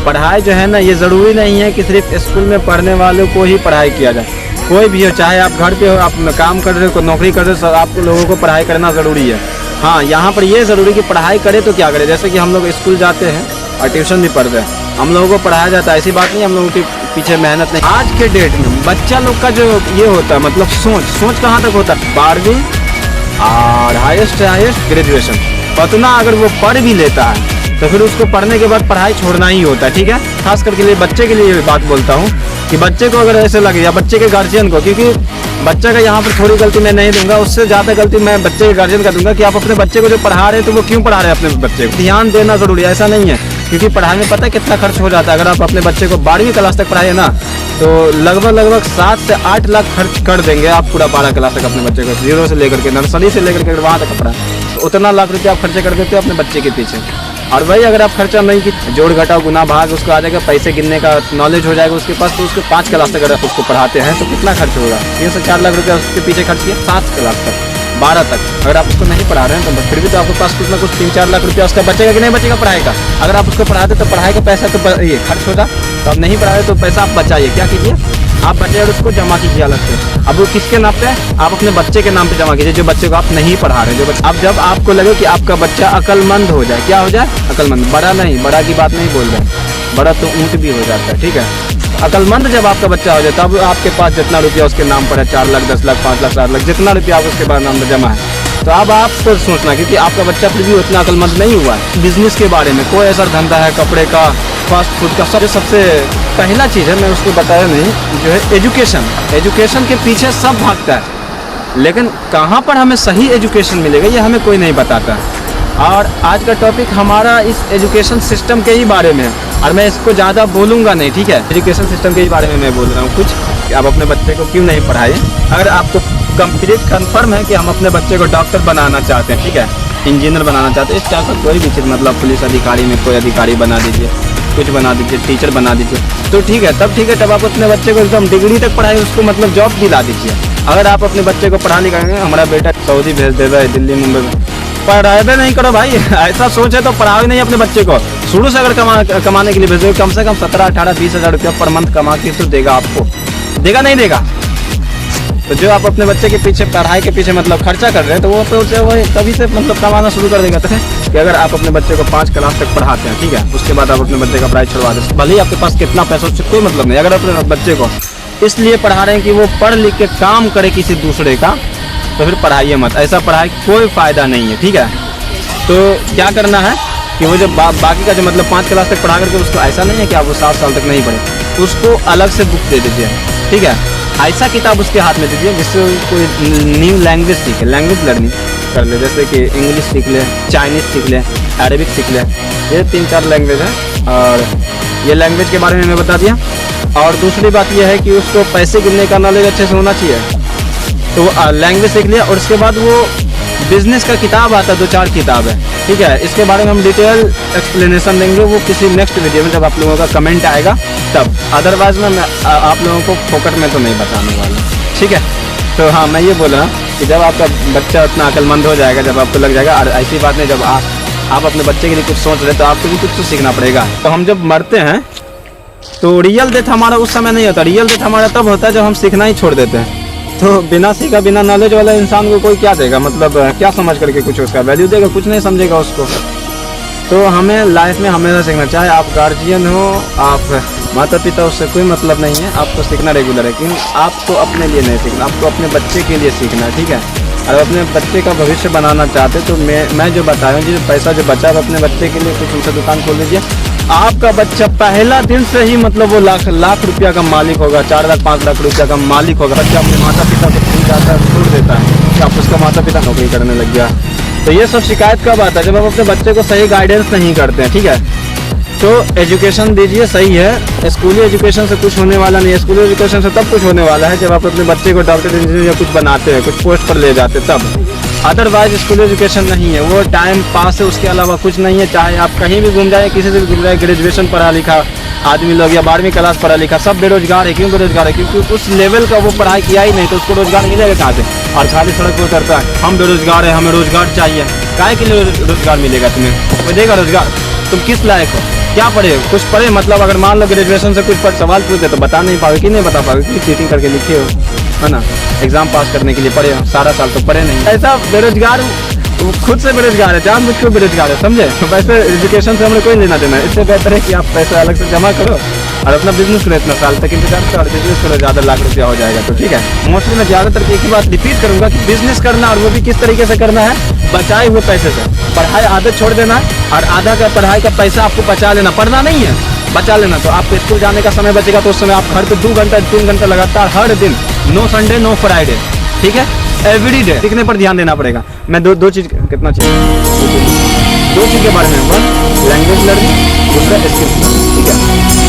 पढ़ाई जो है ना, ये ज़रूरी नहीं है कि सिर्फ स्कूल में पढ़ने वालों को ही पढ़ाई किया जाए। कोई भी हो, चाहे आप घर पे हो, आप काम कर रहे हो, नौकरी कर रहे हो, आप लोगों को पढ़ाई करना ज़रूरी है। हाँ, यहाँ पर ये ज़रूरी कि पढ़ाई करे तो क्या करे। जैसे कि हम लोग स्कूल जाते हैं और ट्यूशन भी पढ़ते हैं, हम लोगों को पढ़ाया जाता है, ऐसी बात नहीं हम लोगों के पीछे मेहनत नहीं। आज के डेट में बच्चा लोग का जो ये होता है, मतलब सोच कहाँ तक होता है, 12वीं और हाईएस्ट ग्रेजुएशन, उतना अगर वो पढ़ भी लेता है तो फिर उसको पढ़ने के बाद पढ़ाई छोड़ना ही होता है। ठीक है, खास करके लिए बच्चे के लिए ये बात बोलता हूँ कि बच्चे को अगर ऐसे लगे, या बच्चे के गार्जियन को, क्योंकि बच्चे का यहाँ पर थोड़ी गलती मैं नहीं दूंगा, उससे ज़्यादा गलती मैं बच्चे के गार्जियन का दूंगा कि आप अपने बच्चे को जो पढ़ा रहे हैं तो वो क्यों पढ़ा रहे हैं अपने बच्चे को। ध्यान देना जरूरी है, ऐसा नहीं है, क्योंकि पढ़ाई में पता है कितना खर्च हो जाता है। अगर आप अपने बच्चे को 12वीं क्लास तक पढ़ाइए ना, तो लगभग 7 से 8 लाख खर्च कर देंगे आप पूरा 12 क्लास तक अपने बच्चे को, जीरो से लेकर के, नर्सरी से लेकर के वहाँ तक पढ़ा, तो उतना लाख रुपये आप खर्चे कर देते हो अपने बच्चे के पीछे। और वही अगर आप खर्चा नहीं की, जोड़ घटाओ गुना भाग उसको आ जाएगा, पैसे गिनने का नॉलेज हो जाएगा उसके पास, तो उसको 5 क्लास तक अगर उसको पढ़ाते हैं तो कितना खर्च होगा, 3 से 4 लाख रुपया उसके पीछे खर्च किया। 7 क्लास तक, 12 तक अगर आप उसको नहीं पढ़ा रहे हैं तो फिर भी तो आपके पास कुछ ना कुछ 3-4 लाख रुपया उसका बचेगा कि नहीं बचेगा पढ़ाई का। अगर आप उसको पढ़ाते तो पढ़ाई का पैसा तो ये खर्च होता, तो आप नहीं पढ़ा रहे तो पैसा आप बचाइए। क्या कीजिए, आप बचे और उसको जमा कीजिए अलग से। अब वो किसके नाम पे, आप अपने बच्चे के नाम पे जमा कीजिए, जो बच्चे को आप नहीं पढ़ा रहे। अब जब आपको लगे कि आपका बच्चा अक्लमंद हो जाए, क्या हो जाए, अक्लमंद, बड़ा नहीं, बड़ा की बात नहीं बोल रहे, बड़ा तो ऊँट भी हो जाता है। ठीक है, अक्लमंद जब आपका बच्चा हो जाए, तब आपके पास जितना रुपया उसके नाम पर है, 4 लाख, 10 लाख, 5 लाख, 7 लाख, जितना रुपया आप उसके बाद नाम पर जमा है, तो अब आपको सोचना, क्योंकि आपका बच्चा फिर भी उतना अक्लमंद नहीं हुआ है। बिजनेस के बारे में कोई ऐसा धंधा है, कपड़े का, फास्ट फूड का, सबसे पहला चीज़ है, मैं उसको बताया नहीं, जो है एजुकेशन। एजुकेशन के पीछे सब भागता है, लेकिन कहाँ पर हमें सही एजुकेशन मिलेगा ये हमें कोई नहीं बताता है। और आज का टॉपिक हमारा इस एजुकेशन सिस्टम के ही बारे में है, और मैं इसको ज़्यादा बोलूँगा नहीं। ठीक है, एजुकेशन सिस्टम के ही बारे में मैं बोल रहा हूँ कुछ, कि आप अपने बच्चे को क्यों नहीं पढ़ाइए। अगर आपको कंप्लीट कंफर्म है कि हम अपने बच्चे को डॉक्टर बनाना चाहते हैं, ठीक है, इंजीनियर बनाना चाहते हैं, इस तरह का कोई भी चीज़, मतलब पुलिस अधिकारी में कोई अधिकारी बना दीजिए, कुछ बना दीजिए, टीचर बना दीजिए, तो ठीक है, तब ठीक है, तब आप अपने बच्चे को एकदम डिग्री तक पढ़ाइए, उसको मतलब जॉब दिला दीजिए। अगर आप अपने बच्चे को पढ़ा लिखाएंगे, हमारा बेटा सऊदी भेज देगा, दिल्ली मुंबई में, पढ़ाए नहीं करो भाई, ऐसा सोचे तो पढ़ाओ नहीं अपने बच्चे को। शुरू से अगर कमाने के लिए भेजो, कम से कम 17, 18, 20 हज़ार रुपया पर मंथ कमा के तो देगा आपको, देगा नहीं देगा। तो जो आप अपने बच्चे के पीछे, पढ़ाई के पीछे मतलब खर्चा कर रहे हैं, तो वो सोचे वही तभी से मतलब कमाना शुरू कर देगा। तो कि अगर आप अपने बच्चे को 5 क्लास तक पढ़ाते हैं, ठीक है, उसके बाद आप अपने बच्चे का पढ़ाई छुड़वा दें, भले ही आपके पास कितना पैसा, उससे कोई मतलब नहीं। अगर अपने बच्चे को इसलिए पढ़ा रहे हैं कि वो पढ़ लिख के काम करे किसी दूसरे का, तो फिर पढ़ाइए मत, ऐसा पढ़ाई कोई फ़ायदा नहीं है। ठीक है, तो क्या करना है कि वो जो बाकी का जो मतलब 5 क्लास तक पढ़ा करके, उसको ऐसा नहीं है कि आप वो 7 साल तक नहीं पढ़े, तो उसको अलग से बुक दे दीजिए। ठीक है, ऐसा किताब उसके हाथ में दीजिए जिससे कोई न्यू लैंग्वेज सीखे, लैंग्वेज लर्निंग कर ले, जैसे कि इंग्लिश सीख ले, चाइनीज़ सीख ले, अरबिक सीख ले, ये 3-4 लैंग्वेज है, और ये लैंग्वेज के बारे में मैं बता दिया। और दूसरी बात यह है कि उसको पैसे गिनने का नॉलेज अच्छे से होना चाहिए, तो वो लैंग्वेज सीख लिया, और उसके बाद वो बिजनेस का किताब आता है, 2-4 किताब है। ठीक है, इसके बारे में हम डिटेल एक्सप्लेनेशन देंगे, वो किसी नेक्स्ट वीडियो में, जब आप लोगों का कमेंट आएगा तब। अदरवाइज मैं आप लोगों को फोकट में तो नहीं बताने वाला। ठीक है, तो हाँ, मैं ये बोल रहा हूँ कि जब आपका बच्चा उतना अक्लमंद हो जाएगा, जब आपको लग जाएगा, और ऐसी बात नहीं, जब आप अपने बच्चे के लिए कुछ सोच रहे तो आपको भी कुछ तो सीखना पड़ेगा। तो हम जब मरते हैं तो रियल डेथ हमारा उस समय नहीं होता, रियल डेथ हमारा तब होता है जब हम सीखना ही छोड़ देते हैं। तो बिना सीखा, बिना नॉलेज वाला इंसान को कोई क्या देगा, मतलब क्या समझ करके कुछ उसका वैल्यू देगा, कुछ नहीं समझेगा उसको। तो हमें लाइफ में हमेशा सीखना, चाहे आप गार्जियन हो, आप माता पिता, उससे कोई मतलब नहीं है, आपको सीखना रेगुलर है, लेकिन आपको अपने लिए नहीं सीखना, आपको अपने बच्चे के लिए सीखना है। ठीक है, और अपने बच्चे का भविष्य बनाना चाहते तो मैं जो बताया हूँ, जो पैसा जो बचा है अपने बच्चे के लिए कुछ उनसे दुकान खोल लीजिए। आपका बच्चा पहला दिन से ही मतलब वो लाख रुपया का मालिक होगा, 4 लाख 5 लाख रुपया का मालिक होगा। बच्चा अपने माता पिता को भूल जाता है, छोड़ देता है कि आप उसका माता पिता नौकरी करने लग गया। तो ये सब शिकायत कब आता है, जब आप अपने बच्चे को सही गाइडेंस नहीं करते हैं। ठीक है, तो एजुकेशन दीजिए, सही है, स्कूली एजुकेशन से कुछ होने वाला नहीं है। स्कूली एजुकेशन से तब कुछ होने वाला है जब आप अपने बच्चे को डॉक्टर, इंजीनियर या कुछ बनाते हैं, कुछ पोस्ट पर ले जाते हैं, तब। अदरवाइज स्कूल एजुकेशन नहीं है, वो टाइम पास है, उसके अलावा कुछ नहीं है। चाहे आप कहीं भी घूम जाए, किसी से भी घूम जाए, ग्रेजुएशन पढ़ा लिखा आदमी लोग या 12वीं क्लास पढ़ा लिखा, सब बेरोजगार है। क्यों बेरोजगार है? क्योंकि उस लेवल का वो पढ़ाई किया ही नहीं, तो उसको रोजगार मिलेगा कहाँ से? और खाली सड़क पर उतरता है, हम बेरोजगार है, हमें रोजगार चाहिए। काहे के लिए रोजगार मिलेगा तुम्हें? कोई देगा रोजगार? तुम किस लायक हो? क्या पढ़े, कुछ पढ़े मतलब अगर मान लो ग्रेजुएशन से कुछ पर सवाल पूछते तो बता नहीं पाओगे कि नहीं बता पाओगे कि चीटिंग करके लिखे हो, है ना। एग्जाम पास करने के लिए पढ़े हो, सारा साल तो पढ़े नहीं। ऐसा बेरोजगार वो खुद से बेरोजगार है, जानबूझ के बेरोजगार है, समझे। वैसे एजुकेशन से हमें कोई लेना देना है, इससे बेहतर है कि आप पैसा अलग से जमा करो और अपना बिजनेस करो, इतना साल तक इंतजार करो और बिजनेस करो, ज़्यादा लाख रुपया हो जाएगा तो ठीक है। मोस्टली मैं ज़्यादातर एक ही बात रिपीट करूंगा कि बिजनेस करना, और वो भी किस तरीके से करना है, बचाए हुए पैसे से। पढ़ाई आदत छोड़ देना और आधा का पढ़ाई का पैसा आपको बचा लेना, पढ़ना नहीं है, बचा लेना। तो आपको स्कूल जाने का समय बचेगा तो उस समय आप घर पे 2 घंटा 3 घंटा लगातार हर दिन, नो संडे नो फ्राइडे, ठीक है, एवरी डे सीखने पर ध्यान देना पड़ेगा। मैं दो चीज़ कितना चाहिए, 2 चीज़ के बारे में, 1 लैंग्वेज लर्निंग, दूसरा स्किल्स लर्निंग, ठीक है।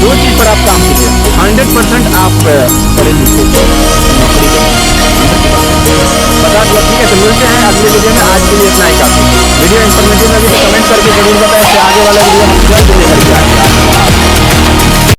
2 चीज़ पर आप काम कीजिए, 100% आप पढ़े लिखे नौकरी बता दो, ठीक है। तो मिलते हैं अगले वीडियो में, आज के लिए इतना ही काफी। वीडियो इन्फॉर्मेटिव लगी तो कमेंट करके जरूर बताएं, आगे वाला वीडियो हम जल्द लेकर के आएंगे।